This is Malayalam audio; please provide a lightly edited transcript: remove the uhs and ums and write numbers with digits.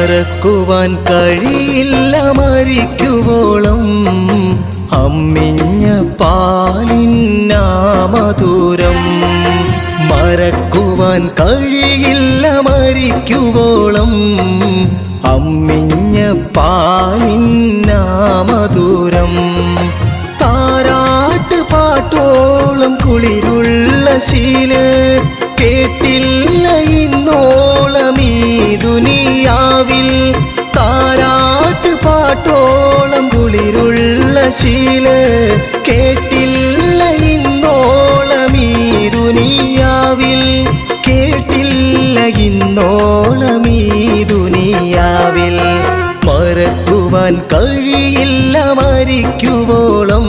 മറക്കുവാൻ കഴിയില്ല മരിക്കുവോളം അമ്മിഞ്ഞ പാലിന്നാമധുരം. മറക്കുവാൻ കഴിയില്ല മരിക്കുവോളം അമ്മിഞ്ഞ പാലിന്നാമധുരം. താരാട്ട് പാട്ടോളം കുളിരുള്ള ശീല കേട്ടില്ല ഇന്നോളം ഈ ദുനിയാവിൽ. താരാട്ട് പാട്ടോളം കുളിരുള്ള ശീല കേട്ടില്ല ഇന്നോളം ഈ ദുനിയാവിൽ. കേട്ടില്ല ഇന്നോളം ഈ ദുനിയാവിൽ. മറക്കുവാൻ കഴിയില്ല മരിക്കുവോളം